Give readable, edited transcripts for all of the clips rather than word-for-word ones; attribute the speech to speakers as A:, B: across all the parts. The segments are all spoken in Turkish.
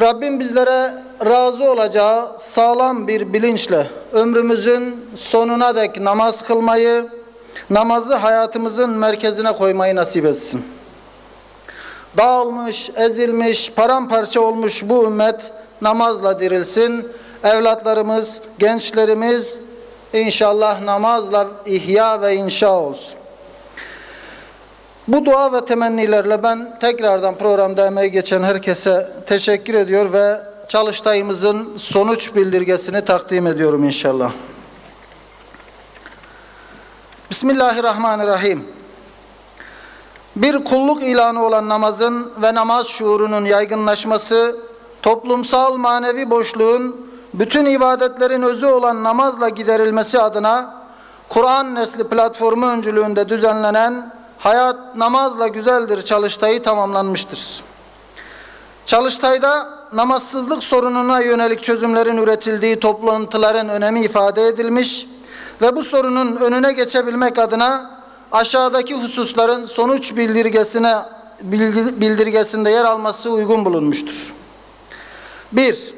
A: Rabbim bizlere razı olacağı sağlam bir bilinçle ömrümüzün sonuna dek namaz kılmayı, namazı hayatımızın merkezine koymayı nasip etsin. Dağılmış, ezilmiş, paramparça olmuş bu ümmet namazla dirilsin. Evlatlarımız, gençlerimiz inşallah namazla ihya ve inşa olsun. Bu dua ve temennilerle ben tekrardan programda emeği geçen herkese teşekkür ediyor ve çalıştayımızın sonuç bildirgesini takdim ediyorum inşallah. Bismillahirrahmanirrahim. Bir kulluk ilanı olan namazın ve namaz şuurunun yaygınlaşması, toplumsal manevi boşluğun bütün ibadetlerin özü olan namazla giderilmesi adına Kur'an Nesli platformu öncülüğünde düzenlenen Hayat Namazla Güzeldir çalıştayı tamamlanmıştır. Çalıştayda namazsızlık sorununa yönelik çözümlerin üretildiği toplantıların önemi ifade edilmiş ve bu sorunun önüne geçebilmek adına aşağıdaki hususların sonuç bildirgesinde yer alması uygun bulunmuştur. 1.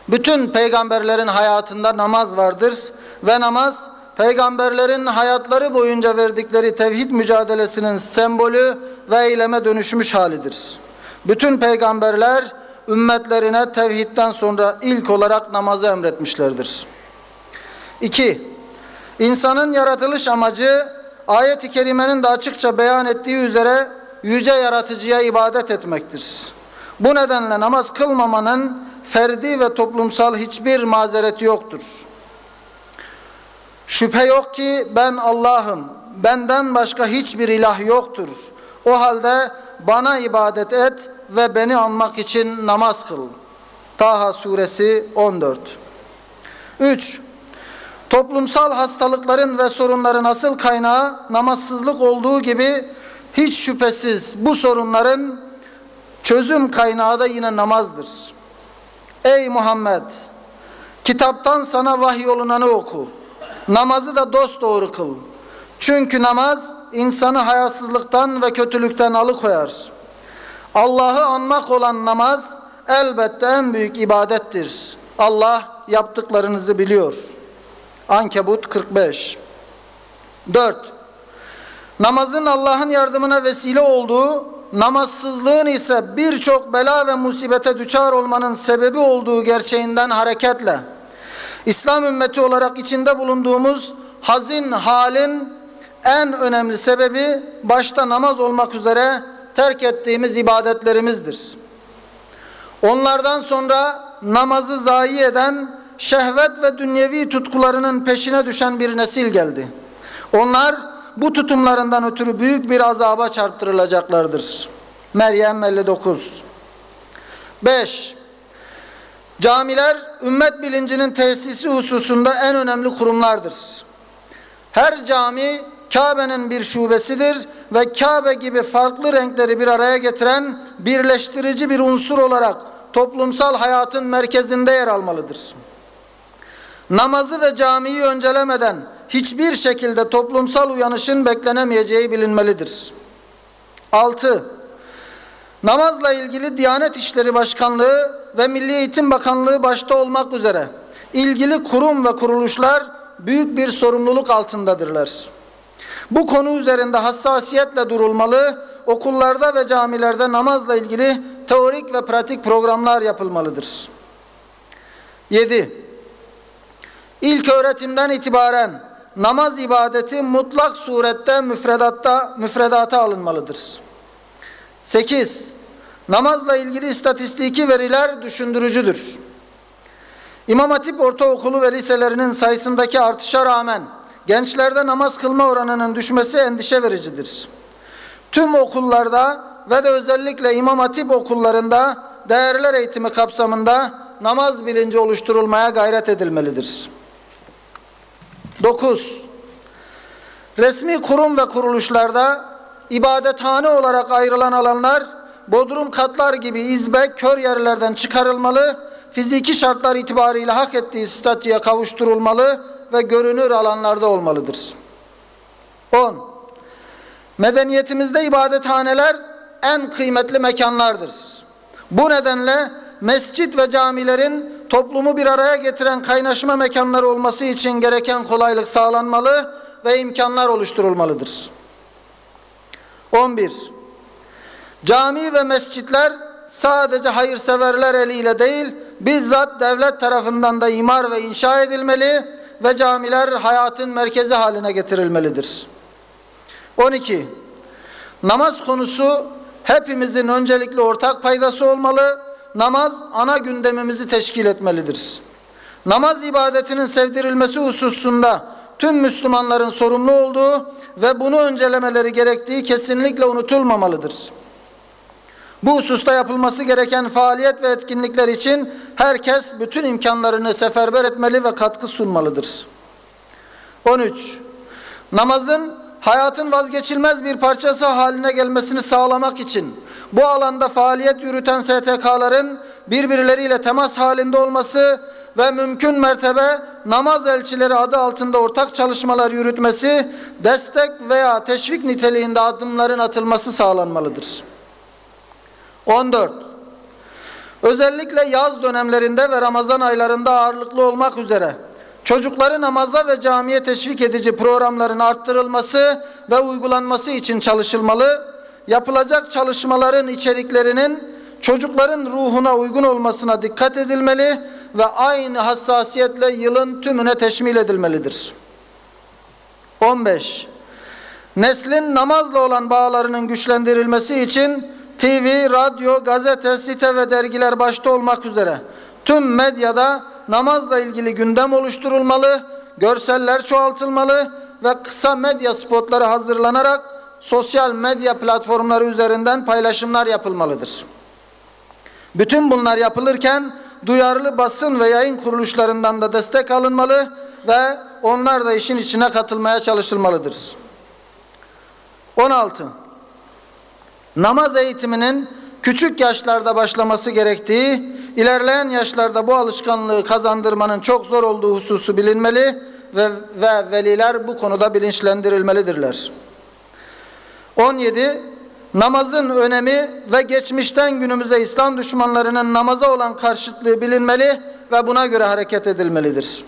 A: Bütün peygamberlerin hayatında namaz vardır ve namaz, peygamberlerin hayatları boyunca verdikleri tevhid mücadelesinin sembolü ve eyleme dönüşmüş halidir. Bütün peygamberler ümmetlerine tevhidden sonra ilk olarak namazı emretmişlerdir. 2. İnsanın yaratılış amacı ayet-i kerimenin de açıkça beyan ettiği üzere yüce yaratıcıya ibadet etmektir. Bu nedenle namaz kılmamanın ferdi ve toplumsal hiçbir mazereti yoktur. Şüphe yok ki ben Allah'ım, benden başka hiçbir ilah yoktur. O halde bana ibadet et ve beni anmak için namaz kıl. Taha suresi 14. 3. Toplumsal hastalıkların ve sorunların asıl kaynağı namazsızlık olduğu gibi hiç şüphesiz bu sorunların çözüm kaynağı da yine namazdır. Ey Muhammed! Kitaptan sana vahyolunanı oku. Namazı da dosdoğru kıl. Çünkü namaz insanı hayasızlıktan ve kötülükten alıkoyar. Allah'ı anmak olan namaz elbette en büyük ibadettir. Allah yaptıklarınızı biliyor. Ankebut 45. 4. Namazın Allah'ın yardımına vesile olduğu, namazsızlığın ise birçok bela ve musibete düçar olmanın sebebi olduğu gerçeğinden hareketle İslam ümmeti olarak içinde bulunduğumuz hazin halin en önemli sebebi başta namaz olmak üzere terk ettiğimiz ibadetlerimizdir. Onlardan sonra namazı zayi eden, şehvet ve dünyevi tutkularının peşine düşen bir nesil geldi. Onlar bu tutumlarından ötürü büyük bir azaba çarptırılacaklardır. Meryem 59. 5. Camiler, ümmet bilincinin tesisi hususunda en önemli kurumlardır. Her cami, Kabe'nin bir şubesidir ve Kabe gibi farklı renkleri bir araya getiren birleştirici bir unsur olarak toplumsal hayatın merkezinde yer almalıdır. Namazı ve camiyi öncelemeden hiçbir şekilde toplumsal uyanışın beklenemeyeceği bilinmelidir. 6. Namazla ilgili Diyanet İşleri Başkanlığı ve Milli Eğitim Bakanlığı başta olmak üzere ilgili kurum ve kuruluşlar büyük bir sorumluluk altındadırlar. Bu konu üzerinde hassasiyetle durulmalı, okullarda ve camilerde namazla ilgili teorik ve pratik programlar yapılmalıdır. 7. İlk öğretimden itibaren namaz ibadeti mutlak surette müfredata alınmalıdır. 8. Namazla ilgili istatistiki veriler düşündürücüdür. İmam Hatip Ortaokulu ve liselerinin sayısındaki artışa rağmen gençlerde namaz kılma oranının düşmesi endişe vericidir. Tüm okullarda ve de özellikle İmam Hatip okullarında değerler eğitimi kapsamında namaz bilinci oluşturulmaya gayret edilmelidir. 9. Resmi kurum ve kuruluşlarda ibadethane olarak ayrılan alanlar bodrum katlar gibi izbe, kör yerlerden çıkarılmalı, fiziki şartlar itibariyle hak ettiği statüye kavuşturulmalı ve görünür alanlarda olmalıdır. 10. Medeniyetimizde ibadethaneler en kıymetli mekanlardır. Bu nedenle mescit ve camilerin toplumu bir araya getiren kaynaşma mekanları olması için gereken kolaylık sağlanmalı ve imkanlar oluşturulmalıdır. 11. Cami ve mescitler sadece hayırseverler eliyle değil, bizzat devlet tarafından da imar ve inşa edilmeli ve camiler hayatın merkezi haline getirilmelidir. 12. Namaz konusu hepimizin öncelikli ortak paydası olmalı. Namaz ana gündemimizi teşkil etmelidir. Namaz ibadetinin sevdirilmesi hususunda tüm Müslümanların sorumlu olduğu ve bunu öncelemeleri gerektiği kesinlikle unutulmamalıdır. Bu hususta yapılması gereken faaliyet ve etkinlikler için herkes bütün imkanlarını seferber etmeli ve katkı sunmalıdır. 13. Namazın hayatın vazgeçilmez bir parçası haline gelmesini sağlamak için bu alanda faaliyet yürüten STK'ların birbirleriyle temas halinde olması ve mümkün mertebe namaz elçileri adı altında ortak çalışmalar yürütmesi, destek veya teşvik niteliğinde adımların atılması sağlanmalıdır. 14. Özellikle yaz dönemlerinde ve Ramazan aylarında ağırlıklı olmak üzere çocukları namaza ve camiye teşvik edici programların arttırılması ve uygulanması için çalışılmalı. Yapılacak çalışmaların içeriklerinin çocukların ruhuna uygun olmasına dikkat edilmeli ve aynı hassasiyetle yılın tümüne teşmil edilmelidir. 15. Neslin namazla olan bağlarının güçlendirilmesi için TV, radyo, gazete, site ve dergiler başta olmak üzere tüm medyada namazla ilgili gündem oluşturulmalı, görseller çoğaltılmalı ve kısa medya spotları hazırlanarak sosyal medya platformları üzerinden paylaşımlar yapılmalıdır. Bütün bunlar yapılırken duyarlı basın ve yayın kuruluşlarından da destek alınmalı ve onlar da işin içine katılmaya çalışılmalıdır. 16. Namaz eğitiminin küçük yaşlarda başlaması gerektiği, ilerleyen yaşlarda bu alışkanlığı kazandırmanın çok zor olduğu hususu bilinmeli ve veliler bu konuda bilinçlendirilmelidirler. 17. Namazın önemi ve geçmişten günümüze İslam düşmanlarının namaza olan karşıtlığı bilinmeli ve buna göre hareket edilmelidir.